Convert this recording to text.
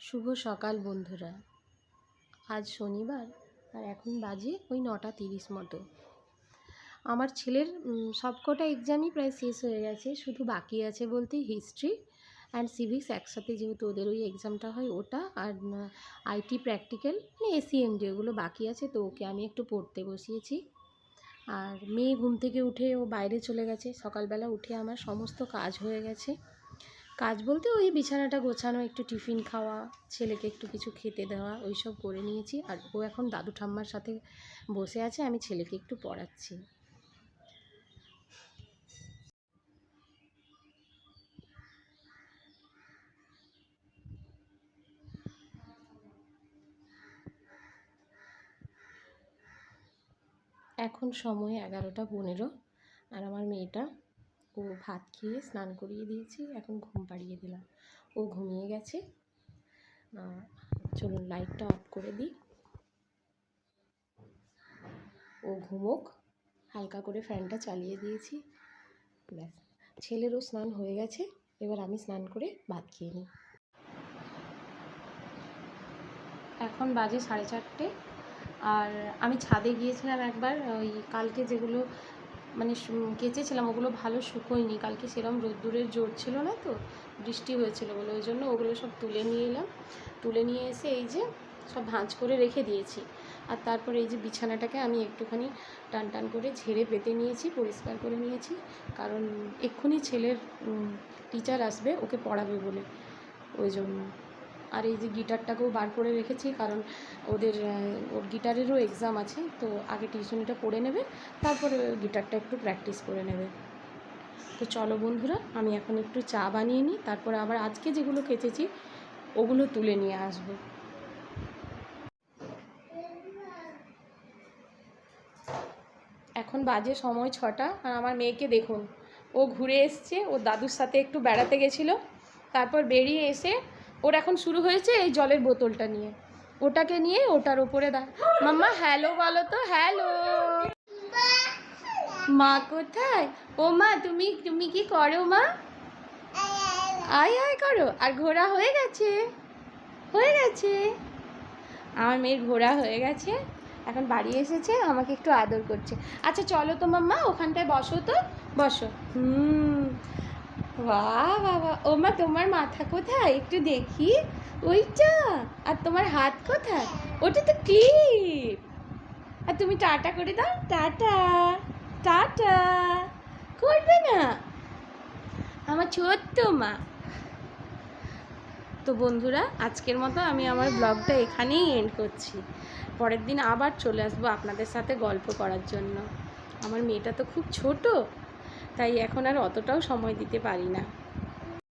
শুভ সকাল বন্ধুরা। আজ শনিবার আর এখন বাজে ওই 9:30 মতো। আমার ছেলের সবকটা এক্সামই প্রায় শেষ হয়ে গেছে, শুধু বাকি আছে বলতে হিস্ট্রি অ্যান্ড সিভিক্স একসাথে, যেহেতু ওদের ওই এক্সামটা হয় ওটা, আর আইটি প্র্যাকটিক্যাল মানে এসিএমডি ওগুলো বাকি আছে। তো ওকে আমি একটু পড়তে বসিয়েছি। আর মেয়ে ঘুম থেকে উঠে ও বাইরে চলে গেছে। সকালবেলা উঠে আমার সমস্ত কাজ হয়ে গেছে। কাজ বলতে ওই বিছানাটা গোছানো, একটু টিফিন খাওয়া, ছেলেকে একটু কিছু খেতে দেওয়া, ওই সব করে নিয়েছি। আর ও এখন দাদু ঠাম্মার সাথে বসে আছে, আমি ছেলেকে একটু পড়াচ্ছি। এখন সময় 11:15 আর আমার মেয়েটা, ও ভাত খেয়ে স্নান করিয়ে দিয়েছি, এখন ঘুম পাড়িয়ে দিলাম। ও ঘুমিয়ে গেছে। চলুন লাইটটা অফ করে দিই, ও ঘুমোক। হালকা করে ফ্যানটা চালিয়ে দিয়েছি, ব্যাস। ছেলেরও স্নান হয়ে গেছে, এবার আমি স্নান করে ভাত খেয়ে নিই। এখন বাজে 4:30। আর আমি ছাদে গিয়েছিলাম একবার, ওই কালকে যেগুলো মানে কেচেছিলাম ওগুলো ভালো শুকোয়নি, কালকে সেরকম রোদ্দুরের জোর ছিল না, তো বৃষ্টি হয়েছিল বলে ওই জন্য ওগুলো সব তুলে নিয়ে এলাম। তুলে নিয়ে এসে এই যে সব ভাঁজ করে রেখে দিয়েছি। আর তারপরে এই যে বিছানাটাকে আমি একটুখানি টান টান করে ঝেড়ে পেতে নিয়েছি, পরিষ্কার করে নিয়েছি, কারণ এক্ষুনি ছেলের টিচার আসবে ওকে পড়াবে বলে, ওই জন্য। আর এই যে গিটারটাকেও বার করে রেখেছি, কারণ ওর গিটারেরও এক্সাম আছে, তো আগে টিউশনিটা পড়ে নেবে, তারপরে গিটারটা একটু প্র্যাকটিস করে নেবে। তো চলো বন্ধুরা, আমি এখন একটু চা বানিয়ে নিই, তারপরে আবার আজকে যেগুলো কেচেছি ওগুলো তুলে নিয়ে আসবো। এখন বাজে সময় 6টা, আর আমার মেয়েকে দেখুন, ও ঘুরে এসছে, ও দাদুর সাথে একটু বেড়াতে গেছিলো, তারপর বেরিয়ে এসে ওর এখন শুরু হয়েছে এই জলের বোতলটা নিয়ে, ওটাকে নিয়ে ওটার ওপরে মাম্মা হ্যালো বলো তো, হ্যালো। মা কোথায়? ও মা, তুমি তুমি কি করো মা? আয় আয় করো। আর ঘোরা হয়ে গেছে? হয়ে গেছে। আমার মেয়ের ঘোরা হয়ে গেছে, এখন বাড়ি এসেছে, আমাকে একটু আদর করছে। আচ্ছা চলো তো মাম্মা, ওখানটায় বসো তো, বসো। বাহ বাবা। ও মা, তোমার মাথা কোথায় একটু দেখি? ওইটা। আর তোমার হাত কোথায়? ওটা তো ক্লিপ। আর তুমি টাটা করে দাও, টাটা টাটা। করবে না আমার ছোট্ট মা? তো বন্ধুরা, আজকের মতো আমি আমার ব্লগটা এখানেই এন্ড করছি। পরের দিন আবার চলে আসবো আপনাদের সাথে গল্প করার জন্য। আমার মেয়েটা তো খুব ছোট, তাই এখন আর অতটাও সময় দিতে পারি না।